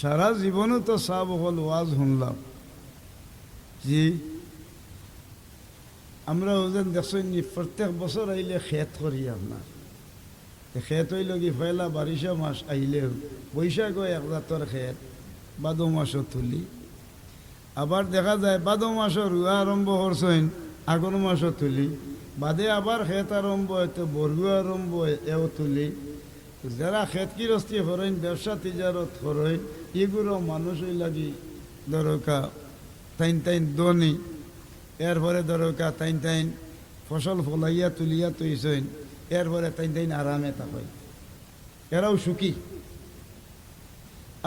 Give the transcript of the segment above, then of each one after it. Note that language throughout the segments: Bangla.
সারা জীবনও তো সব হল ওয়াজ শুনলাম। জি, আমরা ওজন দেখছেন প্রত্যেক বছর আইলে খেত করি আপনার। খেত হইল কি পয়লা বারিশা মাস আইলে বৈশাখ এক জাতর খেত, বাদো মাসও তুলি। আবার দেখা যায় বাদো মাসও রুয়া আরম্ভ করছেন, আগর মাসও তুলি। বাদে আবার খেত আরম্ভ হয়তো বরগু আরম্ভ এও তুলি। যারা খেত কিরস্তি করেন, ব্যবসা তিজারত করেন, এগুলো মানুষই লাগি দরকা তাইন তাইন দনি। এরপরে দরকা তাইন তাইন ফসল ফলাইয়া তুলিয়া তৈছেন, এরপরে তাইন তাইন আরামে থাকেন, এরাও সুখী।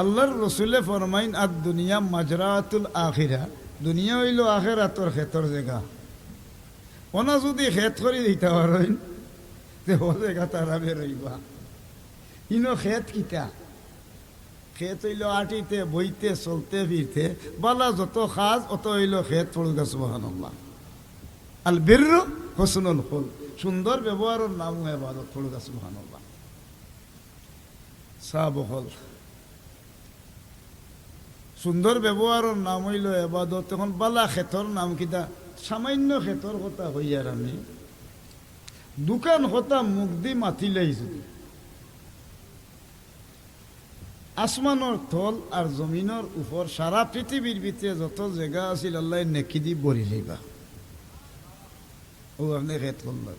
আল্লাহর রসুলে ফরমাইন আর দুনিয়া মাজরাতুল আখিরা, দুনিয়া হইল আখিরাতর খেতর জায়গা। ওনা যদি খেত করে দিতে পারেন যে ও জায়গা তারাবে রইবা। ইনো খেত কিতা? খেত হইল আটিতে বইতে চলতে ফিরতে, বালা যত খাজ অত হইল খেত পড়ুগা। সুবহানাল্লাহ। আল বিররু হুসনুল খুলক, সুন্দর ব্যবহারের নাম ইবাদত পড়ুগা। সুবহানাল্লাহ। সাবহল, সুন্দর ব্যবহারের নাম হইল ইবাদত। তখন বালা খেতর নাম কিতা? সামান্য খেতর কথা হইয়ার আমি দোকান হতা মুখ দি মাতিলেই যদি আসমানোর তল আর জমিনের উপর সারা পৃথিবীর ভিতরে যত জায়গা আছিল আল্লাহ নেকি দি বরি লইবা। ও আপনি খেত করলেন,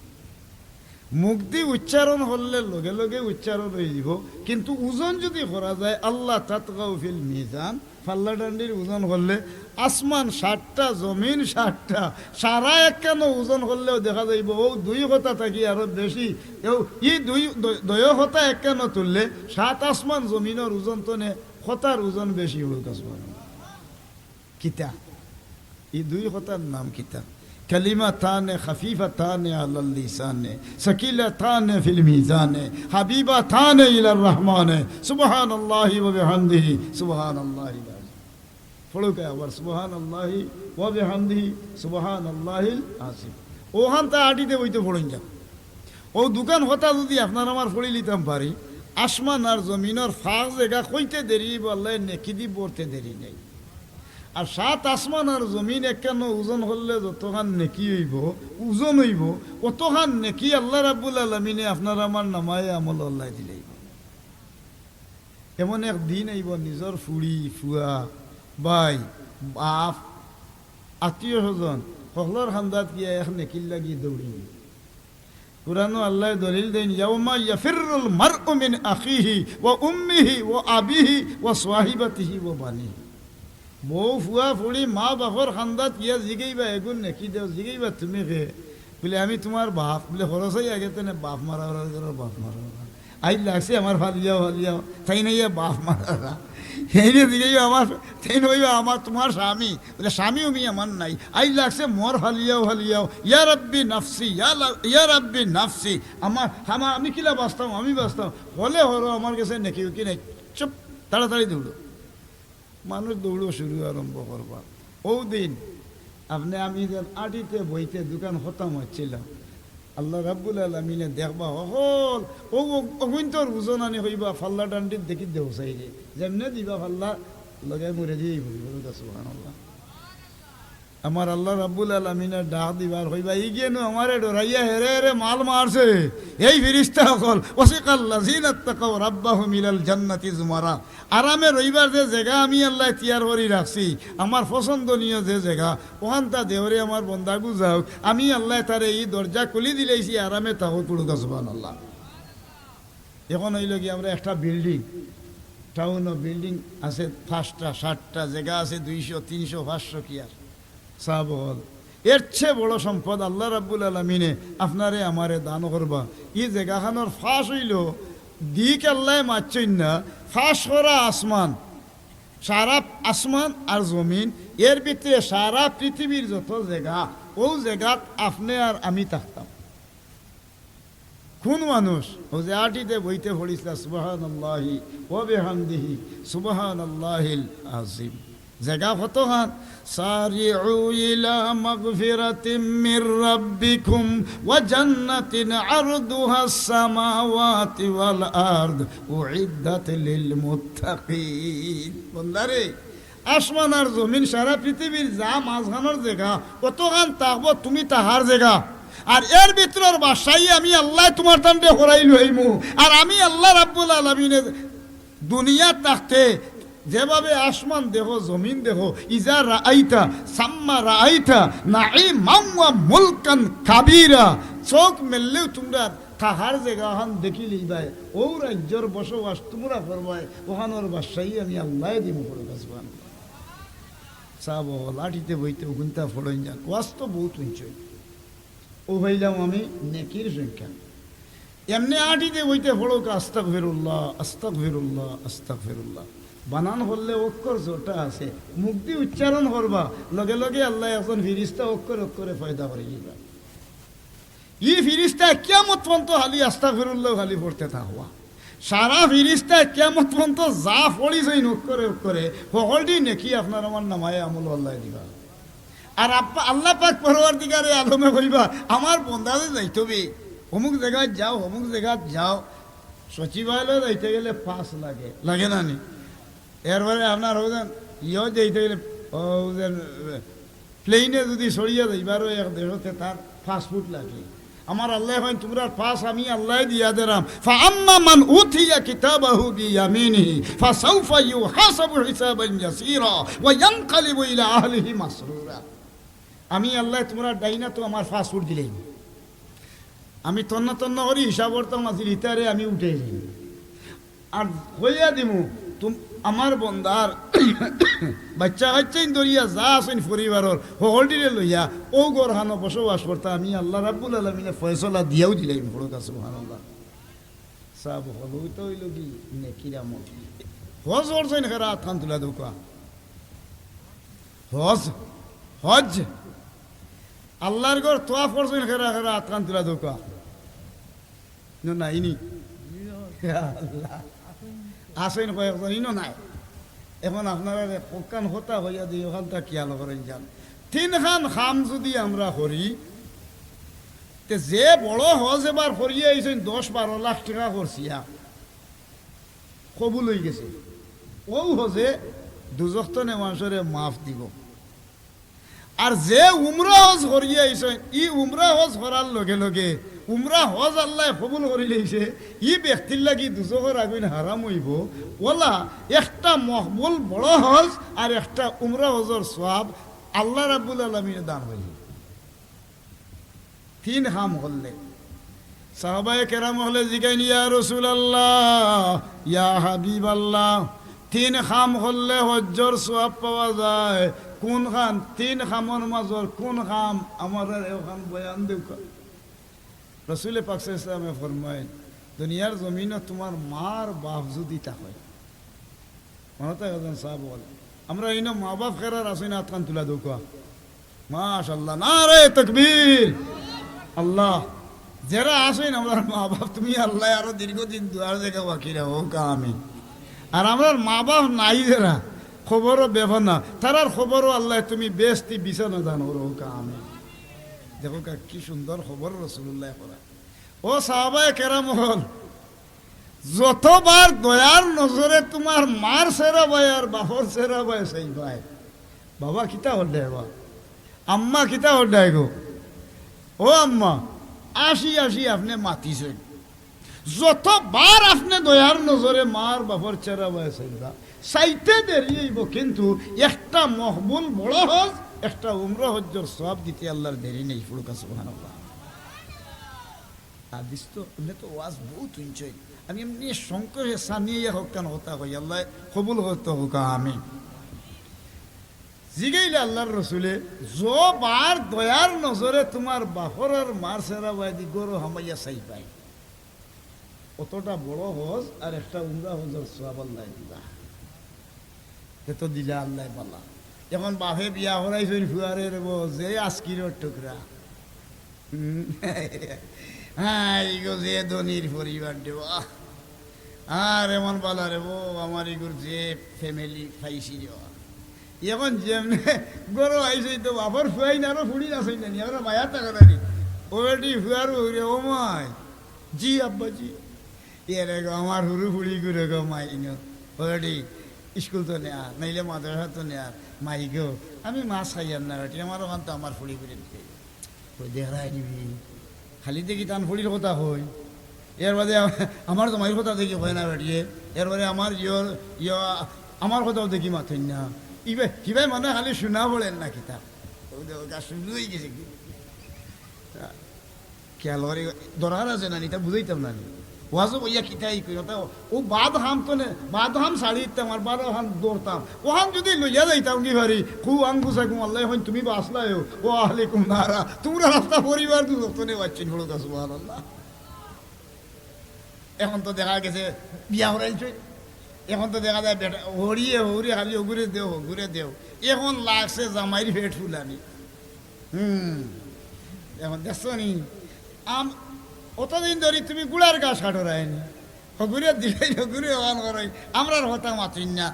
মুখ দি উচ্চারণ করলে লগে লগে উচ্চারণ হয়ে যাব। কিন্তু ওজন যদি করা যায়, আল্লাহ তাতগাউ ফিল মিজান, ফাল্লা ডান্ডির ওজন করলে আসমান 60টা, জমিন 60টা, সারা একখানো ওজন করলেও দেখা যাইব ও 2 কথা থাকি আরো বেশি। ই 2 কথা একখানো তুললে 7 আসমান জমিনের ওজন তো নে কথার ওজন বেশি হল। কিতা এই 2 কথার নাম কিতা? कलिमतान खफीफतान अलल लिसान सकीलतान फिल मीज़ान हबीबतान इलर रहमान सुबहानल्लाहि व बिहम्दिहि सुबहानल्लाहि पढ़ो क्या वर सुबहानल्लाहि व बिहम्दिहि सुबहानल्लाहिल आज़ीम। ওখান তা আটিতে বইতে পড়েন যান। ও দোকান হতা যদি আপনার আমার পড়ে লিতাম পারি, আসমান আর জমিনের ফাঁক জায়গা কইতে দেরি বললে নেকি দি পড়তে দেরি নেই। আর 7 আসমান আর জমিন একখান ওজন করলে যতখান নেকি হইব, ওজন হইব, অতখান নেকি আল্লাহ রাব্বুল আলামিনে আপনার আমার নামায় আমল আল্লাহ দিলেই। এমন এক দিন আইব নিজের ফুড়ি ফুয়া ভাই বাপ আত্মীয় স্বজন সকলের খান্দাত গিয়া এক নেকির লাগি দৌড়ি। কুরআনও আল্লাহ দলিল দেন, ইয়াউমা ইয়াফিরুল মারউ মিন আখিহি ওয়া উম্মিহি ওয়া আবিহি ওয়া সাহিবাতিহি ওয়া বানিহি। বউ ফুয়া ফুড়ি মা বাপর খান্দাত গিয়া জিগাইবা এগুন নেকি দেও, জিগাইবা তুমি কে? বলে আমি তোমার বাপ। বলে খরচাই আগে তেনে বাপ মারা বাপ মারা আই লাগছে আমার ফালিয়াও ফালিয়াও তাই নাই বাপ মারা সেই জিগাইবা আমার তাই নইবা আমার তোমার স্বামী। বলে স্বামীও মি আমার নাই, আই লাগছে মোর ফালিয়াও ফালিয়াও। ইয়া রাব্বি নাফসি, ইয়া রাব্বি নাফসি। আমার আমি কিলা বাঁচতাম, আমি বাঁচতাম হলে হলো আমার কাছে নেকি কি নাই। চুপ, তাড়াতাড়ি দৌড়ো। মানুষ দৌড়ো শুরু আরম্ভ করবা। ও দিন আপনি আমি আটিতে বইতে দোকান খতম হচ্ছিলাম, আল্লাহ রাব্বুল আলামিনে দেখবা হল ও অগুন্তর ওজন আনি হইবা ফাল্লা ডান্ডির দেখি দেও চাইলে যেমনে দিবা ফাল্লা লগে মরে দিয়ে সুবহানাল্লাহ। আমার আল্লাহ রাব্বুল আলামিনের ডাক দিবার হইবা ই গেনো আমারে ডরাইয়া হেরে হেরে মাল মারছে এই ফেরেশতা সকল। ওয়াসিকাল্লাযিনা তাকাউ রাব্বাহুম ইলাল জান্নাতি যুমারা। আরামে রইবার যে জায়গা আমি আল্লাহ তৈয়ার করে রাখছি, আমার পছন্দনীয় যে জায়গা, ওখানটা দেহরে আমার বন্দাগু যাও, আমি আল্লাহ তারে এই দরজা খুলি দিলেছি আরামে তাও পড়ুক। সুবহানাল্লাহ। এখন হইল কি আমরা একটা বিল্ডিং, টাউনও বিল্ডিং আছে 5টা 7টা জায়গা আছে 200 300 500 কি আর সাবল। এর চেয়ে বড় সম্পদ আল্লাহ রাব্বুল আলামিনে আপনারে আমারে দান করবা। এই জায়গাখানোর ফাঁস হইল দিক আল্লাহ মারছেন না, ফাঁস করা আসমান, সারা আসমান আর জমিন, এর ভিতরে সারা পৃথিবীর যত জায়গা, ও জায়গাত আপনি আর আমি থাকতাম। কোন মানুষ ও যে আটিতে বইতে পড়িছিল সুবহানাল্লাহি ওয়া বিহামদিহি সুবহানাল্লাহিল আযীম। জায়গা কত খান সারিউ ইলা মাগফিরাতিম মির রাব্বিকুম ওয়া জান্নাতিন আরদুহাস সামাওয়াতি ওয়াল আরদ উইদ্দাত লিল মুত্তাকিন। বন্দারে, আসমান আর জমিন সারা পৃথিবীর যা মাঝখানোর জায়গা কতখান থাকবো তুমি তাহার জায়গা, আর এর ভিতরের বাসাই আমি আল্লাহ তোমার টান্ডে হরাই লইমু। আর আমি আল্লাহ রাব্বুল আলামিনের দুনিয়া থাকতে যেভাবে আসমান দেখো জমিন দেখো, ইজা রাআইতা সাম্মা রাআইতা নাঈমান ওয়া মুলকান কাবীরা, চোখ মেললেও তোমরা তাহার জায়গাখান দেখিলেই ভাই ও রাজ্যর বসবাস তোমরা করবাই, ওখানোর বাসাই আমি আল্লাহ দিব করে কাজবান চাব লাঠিতে বইতে গুনতা ফড়ইন যান ওয়াজ তো বহুত উঞ্চই ও ভাইলাম আমি নেকির সংখ্যা এমনি আটিতে বইতে ফড়োক আস্তাগফিরুল্লাহ আস্তাগফিরুল্লাহ আস্তাগফিরুল্লাহ বানান হলে অক্ষর জোটা আছে, মুখ দিয়ে উচ্চারণ করবা লগে লগে আল্লাহ এখন ফিরিস্তা অক্ষর অক্ষরে ফায়দা করে দিবা। ই ফিরিস্তা কিয়ামত পর্যন্ত খালি আস্তাগফিরুল্লাহ খালি পড়তে থাকবা, সারা ফিরিস্তা কিয়ামত পর্যন্ত যা পড়িছে অক্ষরে অক্ষরে সকলটি নেকি আপনার আমার নামায় আমল আল্লাহ দিবা। আর আল্লাহ পাক পরওয়ারদিগারে আলমে কইবা আমার বন্দাদের যাইতে হবে অমুক জায়গায় যাও অমুক জায়গায় যাও, সচিবালয় যাইতে গেলে পাস লাগে, লাগে না নি? এরপরে আপনার ওজন ইয়েও যাইতে গেলে প্লেনে যদি সরিয়ে যাইবারও এক দেশতে তার ফাস্টফুড লাগে। আমার আল্লাহ হয় তোমরা পাস আমি আল্লাহ দিয়া দিলাম, ফাআম্মা মান উতিয়া কিতাবাহু বিয়ামিনিহি ফাসাউফা ইউহাসাবু হিসাবান ইয়াসীরা ওয়া ইয়ানকালিবু ইলা আহলিহি মাসরুরা। আমি আল্লাহ তোমরা ডাইনা তো আমার ফাস্টফুড দিলেই আমি তন্ন তন্ন করি হিসাব করতাম আজির ইতারে আমি উঠে যাই আর হইয়া দিমু আমার বন্দার বাচ্চা কাচ্চাইন দরিয়া যা আছেন পরিবারের সকলটিরে লইয়া ও গরহানো বসবাস করতা আমি আল্লাহ রাব্বুল আলামিনে ফয়সলা দিয়াও দিলাম বড় কাছে সুবহানাল্লাহ। সাব হলো তো হইল কি নেকির আমল। হজ করছেন খেরা থান তুলা দোকা হজ হজ আল্লাহর ঘর তোয়াফ করছেন খেরা খেরা থান তুলা দোকা না ইনি আল্লাহ আসেন কয়েকজন ইনো নাই। এখন আপনারা পক্কান হতা হইয়া দিয়ে ওখানটা খেয়াল করেন যান তিনখান খাম যদি আমরা করি তে যে বড় হজ এবার করিয়ে আইছেন 10-12 লাখ টাকা করছিয়া কবুল হয়ে গেছে, ও হজে দুজখতনে মানুষরে মাফ দিব। আর যে উমরা হজ করিয়ে আইছেন ই উমরা হজ করার লগে লগে উমরা হজ আল্লাহ কবুল করে লইছে, ই ব্যক্তির লাগি দুজখর আগুন হারাম হইব। ওলা একটা মকবুল বড় হজ আর একটা উমরা হজর সওয়াব আল্লাহ রাব্বুল আলামিন দান হইল। তিন হাম হলে সাহাবায়ে কেরাম হলে জিগাইন ইয়া রাসূলুল্লাহ ইয়া হাবিবাল্লাহ, তিন খাম হলে হজ্জর সওয়াব পাওয়া যায়, কোন খান তিন খামর মাজর কোন খাম আমার ওখান বয়ান দেও। রসুল পাক সাল্লাল্লাহু আলাইহি ওয়াসাল্লাম ফরমায় দুনিয়ার জমিনে তোমার মার বাপ যদি তা হয় মনে একজন সাহাব বলে আমরা ইনো মা বাপ খেরার আসি না আতকান তুলা দোকা মাশাআল্লাহ নারে তাকবীর আল্লাহ যারা আসেন আমরা মা বাপ তুমি আল্লাহ আরো দীর্ঘদিন দুয়ার জায়গা বাকিরা হোক আমি। আর আমরা মা বাপ নাই যারা খবরও বেফা না তারার খবরও আল্লাহ তুমি বেস্তি বিছানা দান হোক আমি। দেখো কি সুন্দর খবর রাসূলুল্লাহ করা। ও সাহাবায়ে কেরাম হল যতবার দয়ার নজরে তোমার মার সেরা ভাই আর বাপর সেরা ভাই সেই ভাই বাবা কিতা হল দেবা আম্মা কিতা হল দেয় গো ও আম্মা আসি আসি আপনি মাতিছেন, যতবার আপনি দয়ার নজরে মার বাপর সেরা ভাই সেইবা চাইতে দেরি হইব, কিন্তু একটা মকবুল বড় হজ একটা উমরা হজ্জর সওয়াব দিতে আল্লাহর দেরি নেই। ফুলকা সুবহানাল্লাহ। হাদিস তো এমনি তো ওয়াজ বহুত উঞ্চই, আমি এমনি সংকটে সানিয়ে হোক কেন হতা কই আল্লাহ কবুল হতে হোক আমিন। জিগাইলে আল্লাহর রসুলে যবার দয়ার নজরে তোমার বাপর আর মার সেরা বাদি গরু হামাইয়া চাই পাই অতটা বড় হজ আর একটা উমরা হজর সওয়াব আল্লাহ দিবা, এত দিলা আল্লাহ বালা। এখন বাপে বিয়া হরাইছেন ফুয়ারে রেব যে আজকির টুকরা হ্যাঁ ইগো যে ধনির পরিবার দেব আর এমন বালা রেব আমার ইগুর যে ফ্যামিলি খাইছি দেওয়া এখন যেমনে গরু আইসে তো বাপর ফুয়াই না আরো ফুড়ি না সই না আমরা মায়া টাকা দাঁড়ি ওটি ফুয়ার হুরে ও মাই জি আব্বাজি এরে গো আমার হুরু ফুড়ি ঘুরে গো মাই ওটি স্কুল তো নেয়া নাইলে মাদ্রাসা তো নেয়ার মাই গো আমি মাছ খাইয়ার না বেটি আমার ওখান তো আমার ফুড়ি ঘুরে দেখাই দিবি খালি দেখি টান ফুড়ির কথা হই এর বাদে আমার তো মায়ের কথা দেখি হয় না বেটিয়ে এর বাদে আমার আমার কথাও দেখি মাথেন না কিভাবে মানে খালি শোনা বলেন না কিতাব শুনলই গেছে কি খেয়াল দরার আছে না এটা বুঝাইতাম না ওয়াজও বইয়া কিতাই ও বাদ হাম তো বাদ হাম শাড়ি ইতাম আর বারো হাম দৌড়তাম ওহান যদি লইয়া যাইতাম কি ভারি খুব আঙ্গুসা কুম আল্লাহ হন তুমি বাসলাই ও আহলে কুমারা তোমরা রাস্তা পরিবার দু দোস্তনে বাচ্চিন হলো তা সুবহানাল্লাহ এখন তো দেখা গেছে বিয়া হরাইছে এখন তো দেখা যায় বেটা হরিয়ে হরিয়ে খালি ঘুরে দেও এখন লাগছে জামাইর পেট ফুলানি এখন দেখছো নি অতদিন ধরে তুমি গুড়ার গাছ কাটো রায়নি ঘুরে দিলাই ঘুরে ওখান করাই আমরা হতা মাতিন না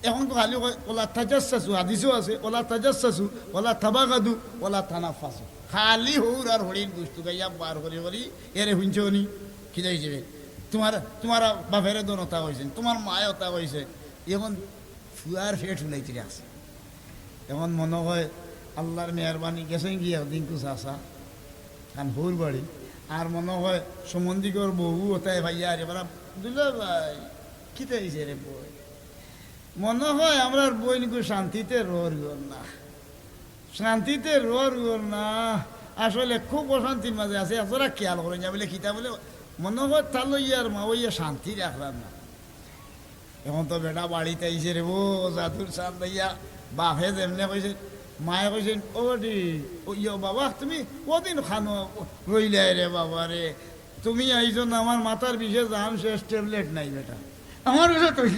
এখন তো খালি ওলা তাজাসু হাদিসও আছে ওলা তাজাসু ওলা থাবাগাদু ওলা থানাফাসু খালি হৌর আর হরিণ গুস্তু গাইয়া বার করি এরে শুনছ নি কি যাইছে তোমার বাপেরে দনতা হয়েছে তোমার মায় হতা হয়েছে এখন ফুয়ার ফেট ফুলাইতে আছে এখন মনে হয় আল্লাহর মেহরবানি গেছেন গিয়া দিনকু চাষা খান হৌর বাড়ি আর মনে হয় সমন্দিকর বহু হতায় ভাইয়া রে বারা দুলা ভাই কিতে হয়েছে রে বই মনে হয় আমরা বই নিকু শান্তিতে রোর গর না শান্তিতে রোর গর না আসলে খুব অশান্তির মাঝে আছে এতটা খেয়াল করে যা বলে কিতা বলে মনে হয় তাহলে ইয়ার মা ওইয়া শান্তি রাখলাম না এখন তো বেটা বাড়িতে আইসে রে ও জাদুর চাঁদ ভাইয়া বাপে যেমনে কইছে মায়ে কইছেন ও বাবা তুমি কদিন খানো রইলে রে বাবা রে তুমি আইছো না আমার মাথার বিষে জান শেষ ট্যাবলেট নাই বেটা আমার কাছে তৈরি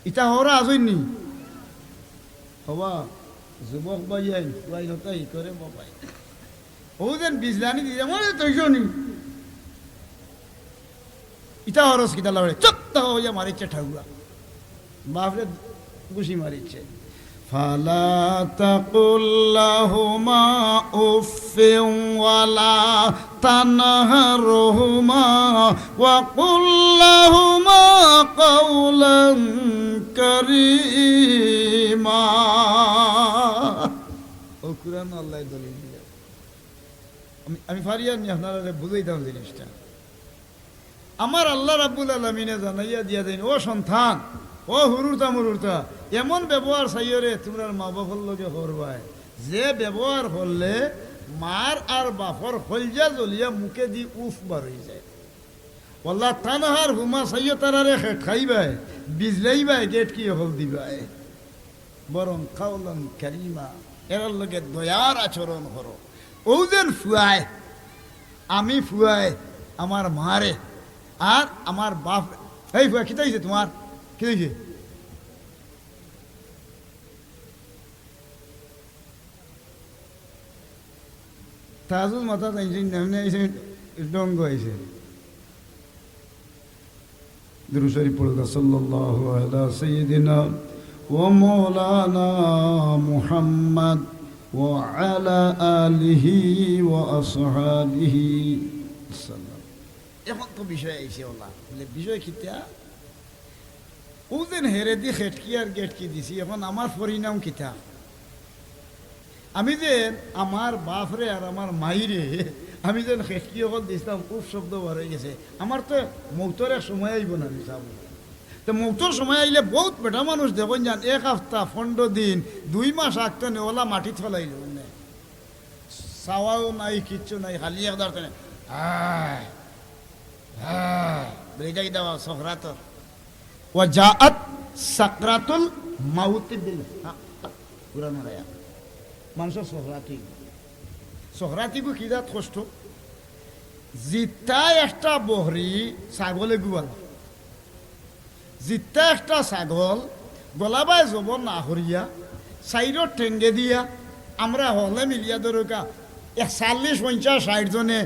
ইটা হরা আসেননি হবা যুবক বাইয়াই ফুয়াই হতাই করে বাবাই ও যেন বিজলানি দিয়ে আমার তৈরি ইটা হরস কিতা লড়ে চত্তা হইয়া মারিচ্ছে ঠাকুরা বাপরে ঘুষি মারিচ্ছে ফালা তাকুল লাহুমা উফিন ওয়ালা তানহারহুমা ওয়া কুল লাহুমা কাওলান কারীমা ও কুরআন আল্লাহ দলিল দিলেন আমি ফারিয়ার নি আপনারা বুঝাইতাম জিনিসটা আমার আল্লাহ রাব্বুল আলামিনে জানাইয়া দিয়া দেন ও সন্তান ও হুরুরতা এমন ব্যবহার চাইরে তোমরা মা বাপর লগে করবাই যে ব্যবহার করলে মার আর বাপর হলজা জ্বলিয়া মুখে দি উফ বার হয়ে যায় ওল্লা তানহার হুমা চাইয় তারারে খাইবাই বিজলাইবাই গেট কি হল দিবাই বরং কাউলান কারিমা এর লগে দয়ার আচরণ করো ও যেন ফুয়ায় আমি ফুয়ায় আমার মারে আর আমার বাপ এই ফুয়া কি হয়েছে তোমার কি হয়েছে তাজুল মাথা তাইছে ডঙ্গ হয়েছে দুরূদ শরীফ পড়ুন সাল্লাল্লাহু আলা সাইয়্যিদিনা ওয়া মাওলানা মুহাম্মদ ওয়া আলা আলিহি ওয়া আসহাবিহি সাল্লাম। এখন তো বিষয় আইছে ওলা বলে বিষয় কিতা ও যেন হেরে দি খেটকি আর গেটকি দিছি এখন আমার পরিণাম কিতা আমি যে আমার বাপরে আর আমার মাইরে আমি যেন খেটকি অকল দিছিলাম খুব শব্দ বার হয়ে গেছে আমার তো মৌতর এক সময় আইব না চাব তো মৌতর সময় আইলে বহুত বেটা মানুষ দেখুন যান 1 সপ্তাহ 15 দিন 2 মাস আগতে ওলা মাটি ফলাইল চাওয়াও নাই কিচ্ছু নাই খালি একদার তো বেজাই দেওয়া সহরাতর ও জাআত সাকরাতুল মাউত বিল পুরান রায়া মানুষের সহরাতিগু কি জাত কষ্ট জিতা একটা বহরি ছাগলে গুয়ালা জিতা একটা ছাগল গলাবাই জব না হরিয়া সাইডর ঠেঙ্গে দিয়া আমরা হলে মিলিয়া দরকা 40 50 60 জনে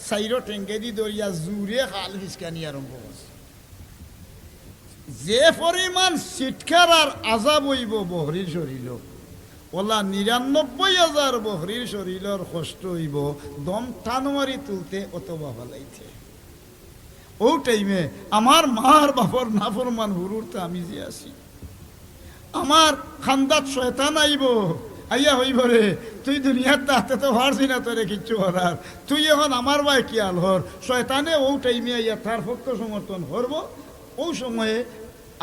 সাইডর ঠেঙ্গে দি দরিয়া জুড়ে খাল হিসকানি আরম্ভ করছে যে পরিমাণ চিৎকার আর আজাব হইব বহরির শরীর, ওলা ৯৯,০০০ বহরির শরীরের কষ্ট হইব দম টান মারি তুলতে অথবা ফলাইতে। ও টাইমে আমার মার বাপর নাফরমান হুরুরতে আমি যে আছি, আমার খান্দাত শয়তান আইব, আইয়া হইব রে তুই দুনিয়ার তাতে তো পারছি না তোরে কিচ্ছু করার, তুই এখন আমার ভাই কি আল হর। শয়তানে ও টাইমে আইয়া তার পক্ষ সমর্থন করব। ও সময়ে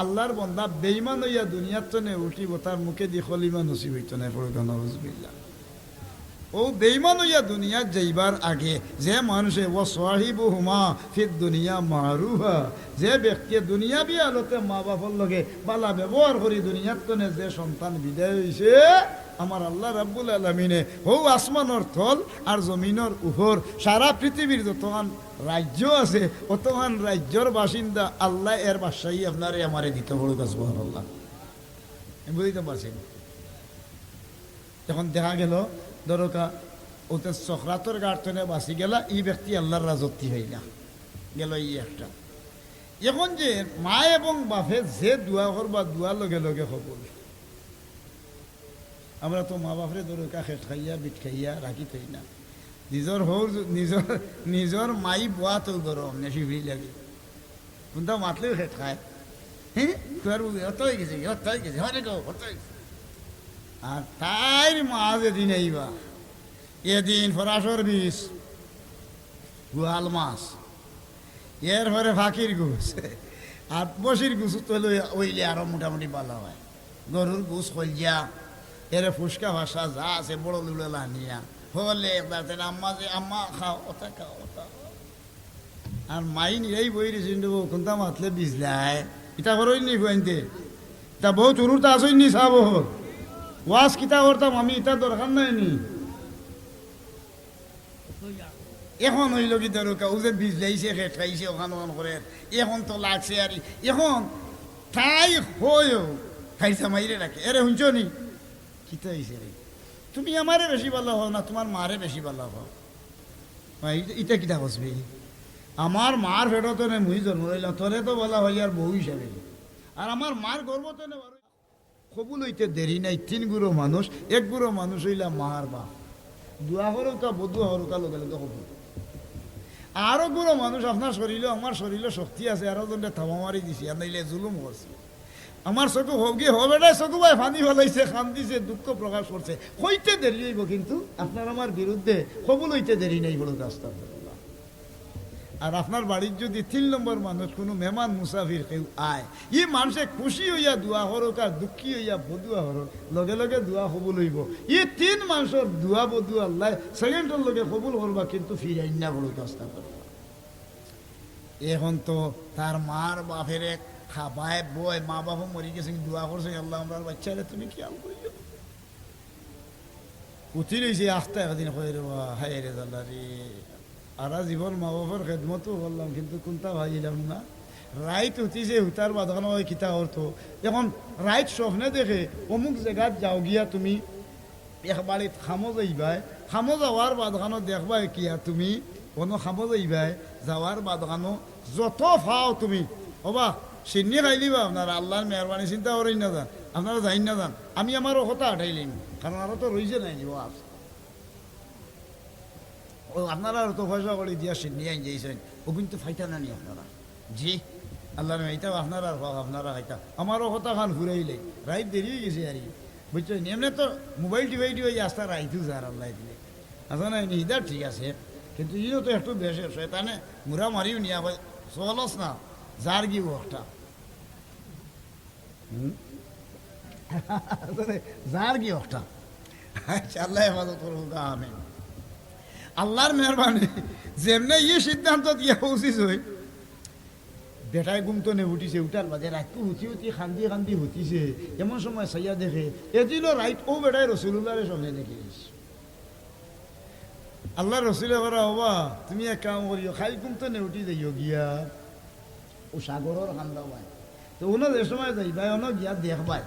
আল্লাহর বন্দা বেঈমান হইয়া দুনিয়ার তনে উঠিব, তার মুখে দিয়ে খলিমা নসিব হইত না। ফরগানবিল্লা ও বেঈমান হইয়া দুনিয়া যাইবার আগে যে মানুষে ও সাহিবু হুমা ফির দুনিয়া মারুহা, যে ব্যক্তি দুনিয়া বিয়ালতে মা বাপর লগে বালা ব্যবহার করি দুনিয়ার তনে যে সন্তান বিদায় হইছে, আমার আল্লাহ রাব্বুল আলামিনে হৌ আসমানর তল আর জমিনের উপর সারা পৃথিবীর যতক্ষণ রাজ্য আছে অতক্ষণ রাজ্যর বাসিন্দা আল্লাহ এর বাদশাহী আপনারে আমারে দিতে বড় কাজ। সুবহানাল্লাহ, বুঝতে পারছেন? এখন দেখা গেল দরকা ওতে সখরাতর গার্তনে বাঁচি গেলা, এই ব্যক্তি আল্লাহর রাজত্বী হইলা গেল। এই একটা এখন যে মা এবং বাপে যে দোয়া করবা দোয়া লগে লগে খবর, আমরা তো মা বাপরে দরকা খেট খাইয়া বিট খাইয়া রাখি থই না। নিজের হোর নিজের মাই বোয়া তো গরম নেশি ভিড় লাগে, কোনটা মাতলেও খেট খায়। হ্যাঁ তোর হত হয়ে গেছে, হত হয়ে গেছে, হরে গো হত হয়ে গেছে। আর তাই মা যেদিন আইবা এদিন ফরাসর বিষ গুয়াল মাছ, এর পরে ফাঁকির গুছ আর বসির গুছ তো ওইলে আরো মোটামুটি ভালো হয়। গরুর গুছ কলজা এর ফুসকা ভাষা যা আছে বড় লুড়েলা নিয়া হলে আম্মা যে আম্মা খাও ওটা খাও ওটা। আর মাই নিরাই বই রেছেন কোনটা মাতলে বিজলায় ইটা করই নি ফুয়াইতে, তা বউ চুরুর তা আসই নি চাব ওয়াজ কিতা করতাম আমি, ইটা দরকার নাই নি। এখন হইল কি দরকার ও যে বিজলাইছে খেট খাইছে ওখান ওখান করে, এখন তো লাগছে আর এখন ঠাই হয়েও খাইছা মাইরে রাখে। এরে শুনছ নি কিতা হয়েছে রে, তুমি আমারে বেশি ভালো হও না তোমার মারে বেশি ভালো হও। ইটা কিতা বসবি, আমার মার ফেরত নে মুই জন্ম হইলাম, তোরে তো বলা হয় আর বউ হিসাবে, আর আমার মার গর্ব তো নে কবুল হইতে দেরি নাই। ৩ গুরো মানুষ, ১ গুরো মানুষ হইলা মার বাপ, দোয়া হরকা বদুয়া হরকা লগে লগে কবুল। আরো গুরো মানুষ আপনার শরীরে আমার শরীরে শক্তি আছে, আরো জনটা থামা মারি দিছি আর নাইলে জুলুম করছে। আমার চকু হবি হবে না, চকু ভাই ফানি ফেলাইছে, কান্দিছে, দুঃখ প্রকাশ করছে, হইতে দেরি হইব কিন্তু আপনার আমার বিরুদ্ধে কবুল হইতে দেরি নাই বড় রাস্তা। আর আপনার বাড়ির যদি ৩ নম্বর মানুষ কোনো মেহমান মুসাফির কেউ আয়, ই মানুষে খুশি হইয়া দোয়া হরক আর দুঃখী হইয়া বদুয়া হরক লগে লগে দোয়া কবুল হইব। ই ৩ মানুষের দোয়া বদুয়া আল্লাহ সেকেন্ডের লগে কবুল করবা কিন্তু ফিরাই না বড় কাজটা করবা। এখন তো তার মার বাপের এক খাবায় বয় মা বাবা মরি গেছে দোয়া করছে আল্লাহ আমার বাচ্চারে তুমি কি আল করিও উঠি রয়েছে আস্তে একদিন হয়ে রে হায় রে দাদা রে আরা জীবন মা বাবার খেদমতও করলাম কিন্তু কোনটা ভাইলাম না। রাইট উঠিছে উঠার বাদখানো ওই কিতা করতো, এখন রাইট স্বপ্নে দেখে অমুক জায়গাত যাও গিয়া তুমি এক বাড়িত খামো যাইবাই, খামো যাওয়ার বাদখানো দেখবাই কিয়া তুমি কোনো খামো যাইবাই, যাওয়ার বাদখানো যত ফাও তুমি হবা সিন্নি খাই দিবা। আপনারা আল্লাহর মেহরবানি চিন্তা করেন না যান, আপনারা যাই না যান, আমি আমার কথা আঠাইলিম কারণ আরো তো রয়েছে নাই নিব আজ ও আপনারা আর তো পয়সা করে দিয়া সিন্নি আইন যাইছেন ও কিন্তু ফাইতা না নি আপনারা জি আল্লাহর এইটাও আপনারা আপনারা খাইতা আমারও কথা খান ঘুরাইলে রাইত দেরি হয়ে গেছে আর বুঝছো এমনি তো মোবাইল টিভাইটি হয়ে আসতে রাইতু যার আল্লাহ দিলে আসা নাই ইদার ঠিক আছে কিন্তু ইও তো একটু বেশি শয়তানে মুরা মারিও নিয়া চলস না যার কি একটা যার কি একটা আল্লাহ হেফাজত করবো আমি আল্লাহর মেহরবানি যেমনে ই সিদ্ধান্ত দিয়ে উচিত হই বেটায় ঘুম তো নে উঠিছে উঠার বাদে রাতটু হুতি হুতি খান্দি খান্দি হুতিছে এমন সময় সাইয়া দেখে এদিনও রাইট ও বেটায় রসুল্লাহরে সঙ্গে দেখিস আল্লাহ রসুলে করা হবা তুমি এক কাম করিও খাই ঘুম তো নে উঠি যাইও গিয়া ও সাগরের খান্দা পায় তো ওনো যে সময় যাইবাই অনো গিয়া দেখবাই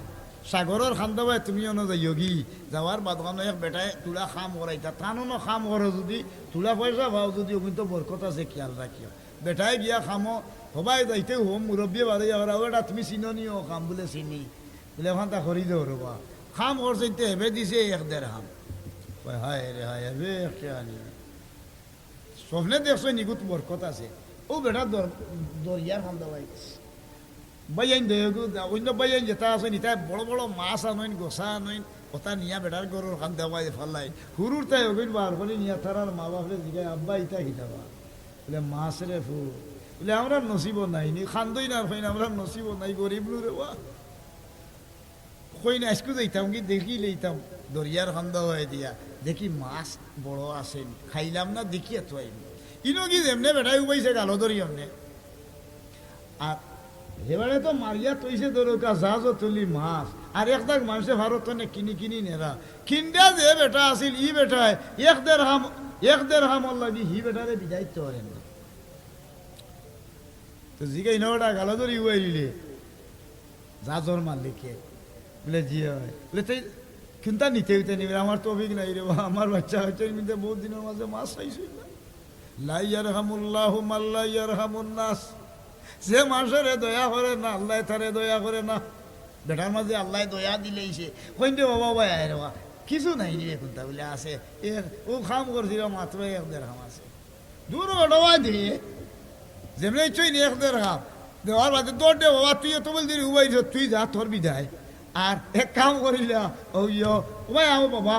সাগরের খান্দা পায় তুমি অনো যাইও গি যাওয়ার বাদখানো এক বেটায় তুলা খাম করাইতা টানো খাম করো যদি তুলা পয়সা পাও যদি কিন্তু বরকত আছে খেয়াল রাখিও বেটায় গিয়া খামো সবাই যাইতে হোম মুরব্বী বাড়ি যাওয়ার ওটা তুমি চিননিও খাম বলে চিনি বলে এখন তা করি দেও রবা খাম করছে হেবে দিছে 1.5 হাম হায় রে হায় হেবে একটা আনি স্বপ্নে দেখছো নিগুত বরকত আছে ও বেটা দরিয়ার খাম দেওয়াই গেছে বাইন অন্য বাইন যেটা আছে নিতা বড় বড় মাছ আনইন গোসা আনইন ওটা নিয়া বেটার গরুর খান দেওয়াই ফাল্লাই হুরুর তাই ওগুন বার করে নিয়া তারার মা বাপরে জিগায় আব্বা ইটা খিতাবা বলে মাছ রে ফু বলে আমরা নসিব নাই নি খান্দই না হইন আমরা নসিব নাই গরিব রে বা কই না আজকে যাইতাম কি দেখি লইতাম দরিয়ার খান্দা হয়ে দিয়া দেখি মাছ বড় আসেন খাইলাম না দেখি এত আইন ইনো কি যেমনে বেটাই উবাইছে গালো ধরি এমনে আর এবারে তো মারিয়া তৈছে দরকা জাহাজও তুলি মাছ আর একদাক মানুষে ভারত কিনি কিনি নেরা কিনডা যে বেটা আছিল ই বেটায় 1.5 হাম লাগি হি বেটারে বিদায়িত্ব করেন না তো জিগাই নটা গালো ধরি উবাইলে জাহাজর মালিকে বলে জি হয় বলে তাই কিন্তু নিতে হইতে নিবে আমার তো অভিজ্ঞ নাই রে আমার বাচ্চা হচ্ছে মধ্যে বহুত দিনের মাঝে মাছ চাইছিল না লাইয়ার হামুল্লাহ মাল্লাইয়ার হামুন্নাস যে মানুষের দয়া করে না আল্লাহ তারে দয়া করে না বেটার মাঝে আল্লাহ দয়া দিলেইছে কইতে বাবা ভাই আয় রে কিছু নাই রে কোনটা বলে আছে ও খাম করছিল মাত্র 1.5 হাম আছে দূর ওটাওয়া দিয়ে যেমনি চই 1.5 হাম দেওয়ার বাদে দৌড় দে বাবা তুই তো বলছিস উবাই তুই যা তোর বিদায় আর এক কাম করিলা ও ভাই আও বাবা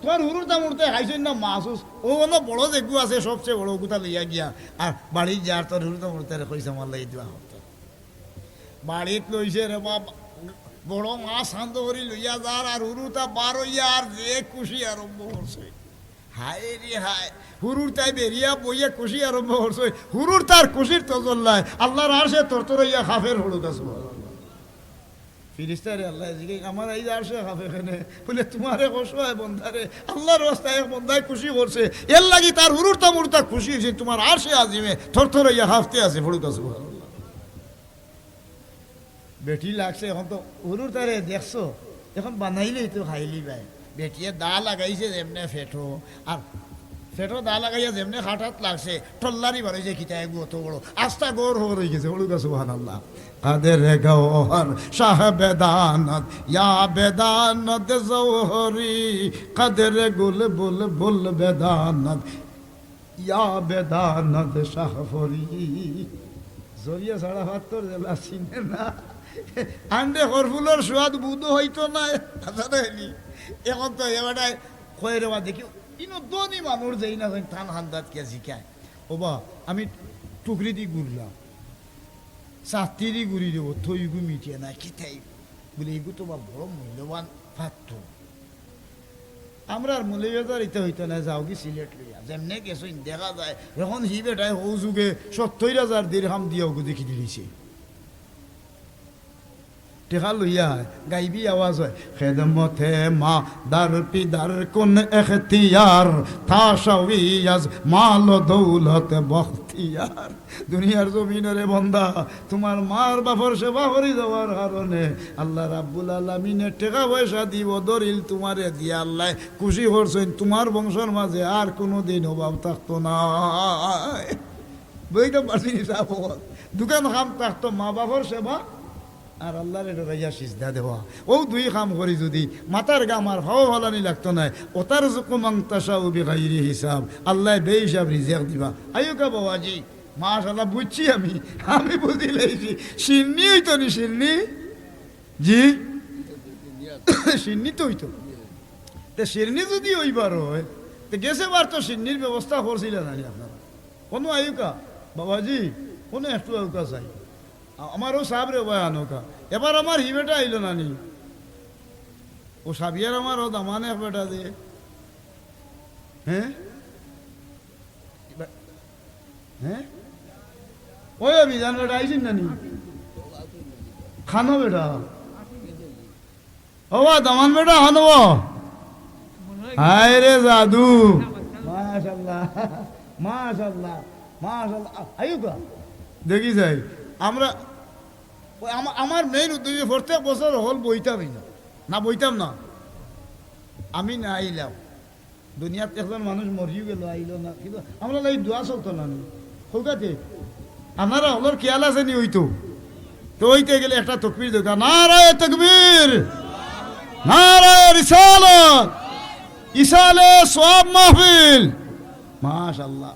তোর হুরুরটা মুড়তে খাইছেন না মাসুস ও কোনো বড় দেখু আছে সবচেয়ে বড় কোথা লইয়া গিয়া আর বাড়ি যার তোর হুরুরটা মুড়তে কইছে আমার লাগি দেওয়া হতো বাড়িত লইছে রে বাবা বড় মাছ শান্ত করি লইয়া যার আর হুরুটা বার হইয়া আর যে খুশি আরম্ভ করছে হায় রে হায় হুরুর তাই বেরিয়া বইয়া খুশি আরম্ভ করছে হুরুর তার খুশির তজল্লায় আল্লাহর আর সে তোর হইয়া খাফের হলুদ আছে ফিরিস্তারে আল্লাহ জিগাই আমার এই আর সে খাবে এখানে বলে তোমারে কষায় বন্ধারে আল্লাহর রাস্তায় বন্ধায় খুশি করছে এর লাগি তার হুরুরটা মুরুরটা খুশি হয়েছে তোমার আর সে আজিমে থর হইয়া হাফতে আছে হলুদ আছে বেটি লাগছে এখন তো হুরুর তারে দেখছো এখন বানাইলেই তো খাইলি ভাই বেটিয়ে দা লাগাইছে যেমনে ফেটো আর ফেটো দা লাগাইয়া যেমনে খাটাত লাগছে টল্লারি বাড়াইছে খিতায় অত বড় আস্তা গোর হয়ে গেছে হলুদ আছে সুবহানাল্লাহ কাদের গৌহর শাহ বেদানত ইয়া বেদানত জৌহরি কাদের গুল বুল বুল বেদানত ইয়া বেদানত শাহ ফরি জরিয়া সাড়া হাত্তর জেলা চিনে না আন্ডে হরফুলের সোয়াদ বুধ হইতো না এখন তো এবারে কয়ে রেবা দেখি ইনো দনি মানুষ যেই না থান হান্দাত কে জিকায় ও বা আমি টুকরি দি ঘুরলাম চাতি দি ঘুরি দেবো থইগু মিটিয়ে না খিতাই বলে এগু তো বা বড় মূল্যবান পাত্র আমরা আর মূল্যবাজার ইতে হইতো না যাও কি সিলেট লইয়া যেমনে গেছো দেখা যায় এখন হি বেটায় হৌ যুগে 70,000 দিরহাম দিয়ে ওগু দেখি দিয়েছে টেকা লইয়া গাইবি আওয়াজ হয় খেদমতে মা দার পিদার কোন এখতিয়ার থাশাউইয়াজ মাল দৌলত বখতিয়ার দুনিয়ার জমিনের বন্দা তোমার মার বাপর সেবা করি দেওয়ার কারণে আল্লাহ রাব্বুল আলামিনে টাকা পয়সা দিব দরিল তোমারে দিয়ে আল্লাহ খুশি করছেন তোমার বংশের মাঝে আর কোনো দিন অভাব থাকতো না বইটা পারছি দোকান খাম থাকতো মা বাপর সেবা আর আল্লাহর রাইয়া সিজদা দেওয়া ও দুই কাম করি যদি মাথার গামার ভাও হলানি লাগতো না ওতার জুকুমাং তাসাউ বিগাইরি হিসাব আল্লাহ বেহিসাব রিজিক দিবা আয়ুকা বাবাজি মাশাআল্লাহ বুঝছি আমি বুঝি লাইছি সিন্নি হইতো নি সিন্নি জি সিন্নি তো হইতো তে সিন্নি যদি ওইবার হয় তো গেছে বার তো সিন্নির ব্যবস্থা করছিলেন না আপনারা কোনো আয়ুকা বাবাজি কোনো একটু আয়ুকা চাই আমারও সাহেব রে ভাই আনোকা এবার আমার হি বেটা আইল না নি ও সাবিয়ার আমার ও দামানে বেটা দে হ্যাঁ হ্যাঁ ওই অভিযান বেটা আইসিন না নি খানো বেটা ও দামান বেটা খানো হায় রে জাদু মাশাআল্লাহ মাশাআল্লাহ মাশাআল্লাহ আইবা দেখি যাই আমরা আমার মেইন উদ্দেশ্য প্রত্যেক বছর হল বইতামই না বইতাম না আমি না আইলাম দুনিয়াতে একজন মানুষ মরিও গেল আইল না কিন্তু আমরা এই দোয়া চলতো না হোকাতে আপনারা হলোর খেয়াল আছে নি হইতো তো হইতে গেলে একটা তকবীর দরকার নারায়ে তকবীর নারায়ে রিসালাত ইসালে সওয়াব মাহফিল মাশাআল্লাহ